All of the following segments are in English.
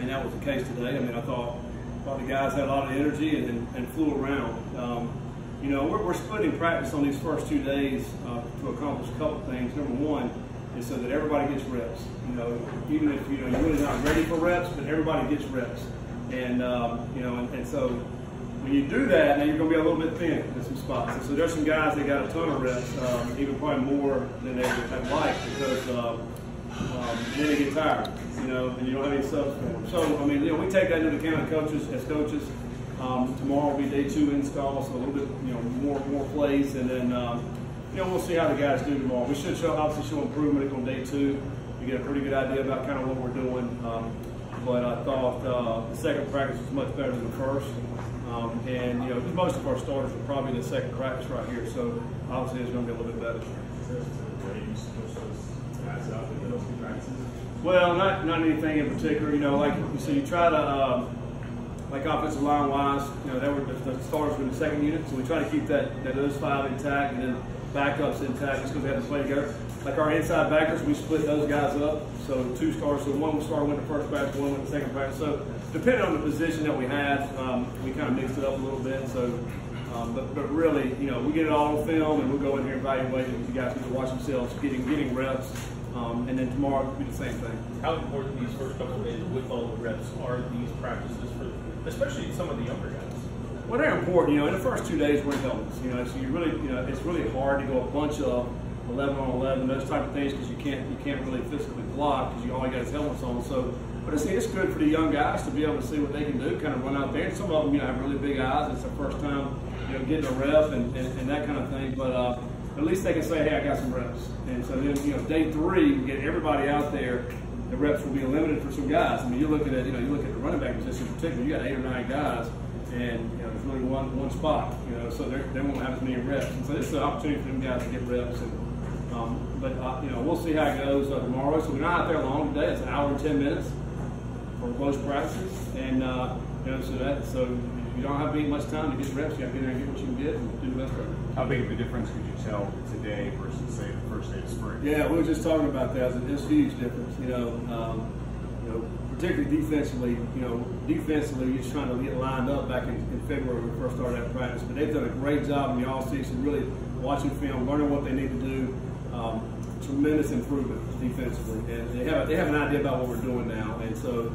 and that was the case today. I mean, I thought the guys had a lot of energy and flew around. You know, we're splitting practice on these first 2 days to accomplish a couple things. Number one is so that everybody gets reps. You know, even if you're really not ready for reps, but everybody gets reps. And you know, and so when you do that, now you're going to be a little bit thin in some spots. And so there's some guys that got a ton of reps, even probably more than they would like, because then they get tired, you know, and you don't have any subs for them. So I mean, you know, we take that into account as coaches. Tomorrow will be day 2 install, so a little bit, you know, more plays, and then you know, we'll see how the guys do tomorrow. We should obviously show improvement on day 2. You get a pretty good idea about kind of what we're doing. But I thought the second practice was much better than the first. And, you know, most of our starters were probably in the second practice right here, so obviously it's going to be a little bit better. Well, not anything in particular. You know, like you said, you try to, like offensive line wise, you know, the starters were in the second unit, so we try to keep those 5 intact, and then backups intact just because they have to play together. Like our inside backers, we split those guys up. So 2 starters, so one went the first practice, one went the second practice. So depending on the position that we had, we kind of mixed it up a little bit. So, but really, you know, we get it all on film, and we'll go in here and evaluate it. You guys get to watch themselves getting reps, and then tomorrow will be the same thing. How important these first couple of days with all the reps are these practices for, especially some of the younger guys? Well, they're important. You know, in the first 2 days we're in helmets. You know, so you really, you know, it's really hard to go a bunch of 11 on 11, those type of things, because you can't really physically block because you all got his helmets on. So, but it's good for the young guys to be able to see what they can do, kind of run out there. And some of them, you know, have really big eyes. It's their first time, you know, getting a rep and that kind of thing. But at least they can say, hey, I got some reps. And so then, you know, day 3, we get everybody out there. The reps will be limited for some guys. I mean, you look at it, you know, you look at the running back position in particular. You got 8 or 9 guys. And you know, there's really one spot, you know, so they won't have as many reps. And so this is an opportunity for them guys to get reps. And, you know, we'll see how it goes tomorrow. So we're not out there long today. It's an hour and 10 minutes for most practices, and you know, so you don't have much time to get reps. You have to get in there and get what you can get and do the best of it. How big of a difference could you tell today versus say the first day of spring? Yeah, we were just talking about that. It's a huge difference. You know, particularly defensively. You know, defensively, you're just trying to get lined up back in February when we first started that practice. But they've done a great job in the offseason, really watching film, learning what they need to do. Tremendous improvement defensively, and they have an idea about what we're doing now. And so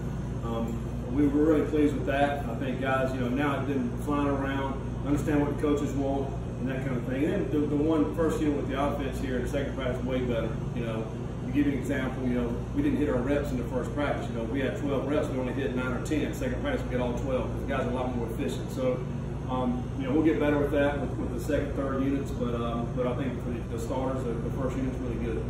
we were really pleased with that. I think guys, you know, now it's been flying around, understand what the coaches want and that kind of thing. And then the one first unit with the offense here in the second practice way better. You know, to give you an example, you know, we didn't hit our reps in the first practice. You know, we had 12 reps, we only hit 9 or 10. Second practice, we got all 12. The guys are a lot more efficient. So, you know, we'll get better with that with the second, third units. But I think for the starters, the first unit's really good.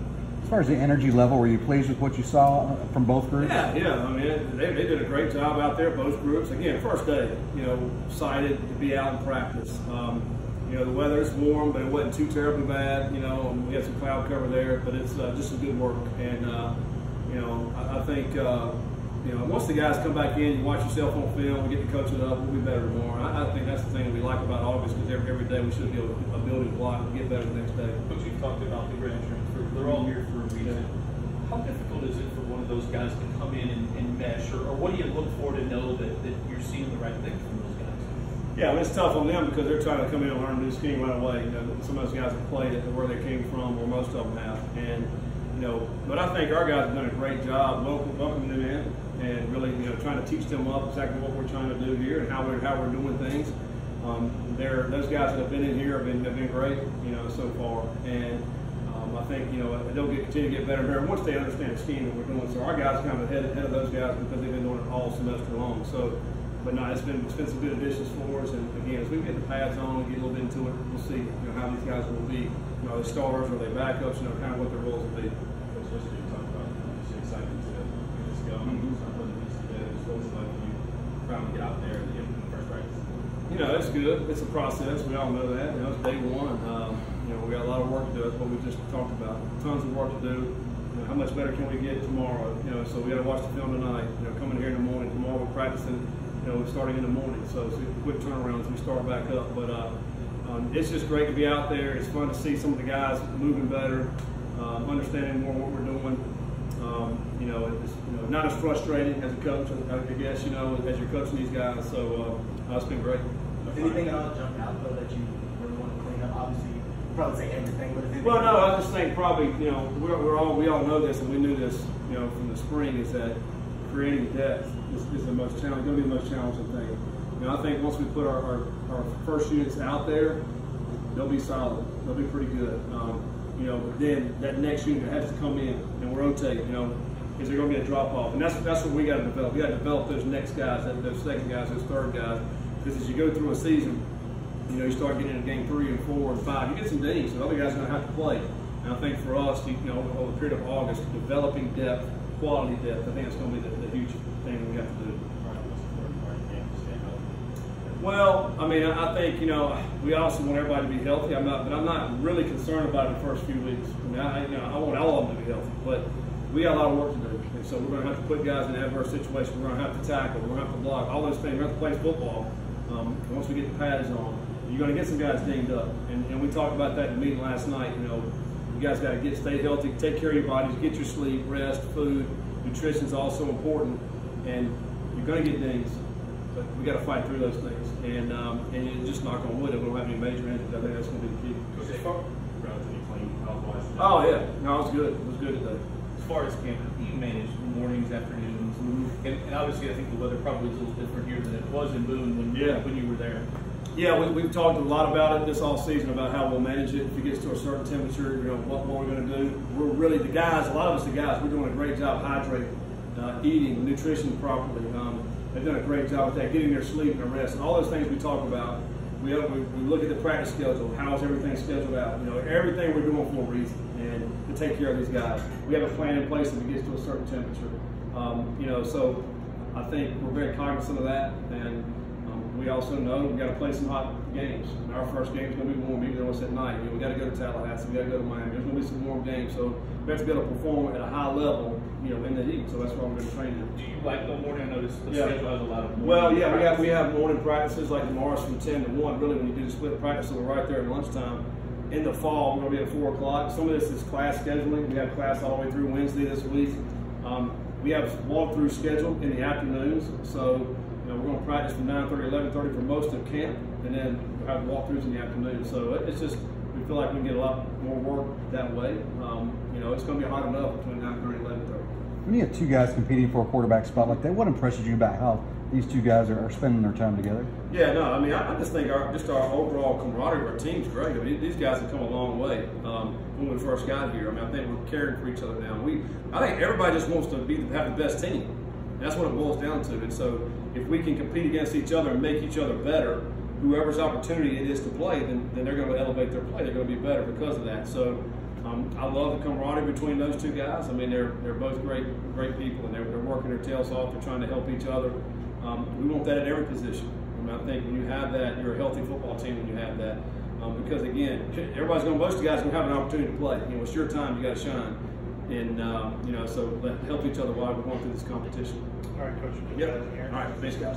As far as the energy level, were you pleased with what you saw from both groups? Yeah. I mean, they did a great job out there, both groups. Again, first day, you know, excited to be out in practice. You know, the weather's warm, but it wasn't too terribly bad. You know, we had some cloud cover there, but it's just some good work. And you know, I think you know, once the guys come back in, you watch yourself on film, we get to coach it up, we'll be better tomorrow. I think that's the thing that we like about August, because every day we should be able to build a block and get better the next day. Coach, you've talked about the grad transfer. They're all here for a reason. How difficult is it for one of those guys to come in and mesh, or what do you look for to know that you're seeing the right things from those guys? Yeah, well, it's tough on them because they're trying to come in and learn a new scheme right away. You know, some of those guys have played it where they came from, or most of them have. And you know, but I think our guys have done a great job welcoming them in and really, you know, trying to teach them up exactly what we're trying to do here and how we're doing things. Those guys that have been in here have been great, you know, so far. And I think, you know, they'll continue to get better and better once they understand the scheme that we're doing. So our guys kind of ahead of those guys because they've been doing it all semester long. So, but no, it's been some good additions for us. And again, as we get the pads on and get a little bit into it, we'll see, you know, how these guys will be. You know, the starters or they backups, you know, kind of what their roles will be. Get out there and get in the first practice. You know, it's good. It's a process. We all know that. You know, it's day one. You know, we got a lot of work to do. That's what we just talked about. Tons of work to do. You know, how much better can we get tomorrow? You know, so we got to watch the film tonight. You know, coming here in the morning. Tomorrow we're practicing. You know, starting in the morning. So it's a quick turnaround as we start back up. But it's just great to be out there. It's fun to see some of the guys moving better, understanding more what we're doing. You know, it's not as frustrating as a coach, I guess, you know, it's not as frustrating as a coach, I guess, you know, as you're coaching these guys. So it's been great. Anything at all jump out though that you really want to clean up? Obviously, you probably say everything, but if well, no, I just think probably, you know, we all know this, and we knew this, you know, from the spring, is that creating depth is the most challenging, going to be the most challenging thing. You know, I think once we put our first units out there, they'll be solid. They'll be pretty good. You know, but then that next unit has to come in and rotate. You know, is there going to be a drop off? And that's what we got to develop. We got to develop those next guys, those second guys, those third guys. Because as you go through a season, you know, you start getting into game 3 and 4 and 5. You get some dings, so other guys are going to have to play. And I think for us, you know, over the period of August, developing depth, quality depth, I think it's going to be the huge thing we have to do. Well, I mean, I think, you know, we also want everybody to be healthy. But I'm not really concerned about it the first few weeks. I mean, I want all of them to be healthy, but we got a lot of work to do. And so we're going to have to put guys in adverse situations. We're going to have to tackle. We're going to have to block. All those things. We're going to have to play football. Once we get the pads on, you're going to get some guys dinged up. And we talked about that in the meeting last night. You know, you guys got to stay healthy, take care of your bodies, get your sleep, rest, food. Nutrition is also important. And you're going to get dings. But we got to fight through those things, and you just knock on wood. If we don't have any major injuries, I think that's going to be the key. Relatively clean health-wise. Oh yeah, no, it was good. It was good today. As far as camp, you manage mornings, afternoons, and obviously I think the weather probably is a little different here than it was in Boone when you were there. Yeah, we've talked a lot about it this all season about how we'll manage it. If it gets to a certain temperature, you know, what we're going to do. We're really the guys. A lot of us, we're doing a great job hydrating, eating, nutrition properly. They've done a great job with that, getting their sleep and their rest, and all those things we talk about. We look at the practice schedule. How's everything scheduled out? You know, everything we're doing for a reason, and to take care of these guys. We have a plan in place if it gets to a certain temperature. You know, so I think we're very cognizant of that, and we also know we got to play some hot games. And our first game is going to be warm, even though it's at night. You know, we got to go to Tallahassee, we got to go to Miami. There's going to be some warm games, so we have to be able to perform at a high level, you know, in the heat. So that's why we're going to train them. Do you like the morning? I noticed the schedule has a lot of morning. Well, yeah, we have morning practices like tomorrow's from 10 to 1. Really, when you do the split practice, so we're right there at lunchtime. In the fall, we're going to be at 4 o'clock. Some of this is class scheduling. We have class all the way through Wednesday this week. We have walkthrough scheduled in the afternoons, so you know, we're going to practice from 9:30, 11:30 for most of camp, and then we'll have walkthroughs in the afternoon. So it's just, we feel like we can get a lot more work that way. You know, it's going to be hard enough between 9:30 and 11:30. When you have two guys competing for a quarterback spot like that, what impresses you about how these two guys are spending their time together? Yeah, no, I mean, I just think our overall camaraderie of our team's great. I mean, these guys have come a long way when we first got here. I mean, I think we're caring for each other now. I think everybody just wants to have the best team. And that's what it boils down to. And so if we can compete against each other and make each other better, whoever's opportunity it is to play, then they're going to elevate their play. They're going to be better because of that. So I love the camaraderie between those two guys. I mean, they're both great people, and they're working their tails off. They're trying to help each other. We want that at every position. I mean, I think when you have that, you're a healthy football team when you have that. Because again, everybody's going. Most of the guys are going to have an opportunity to play. You know, it's your time. You got to shine, and you know, so help each other while we're going through this competition. All right, Coach. Yep. All right, thanks, guys.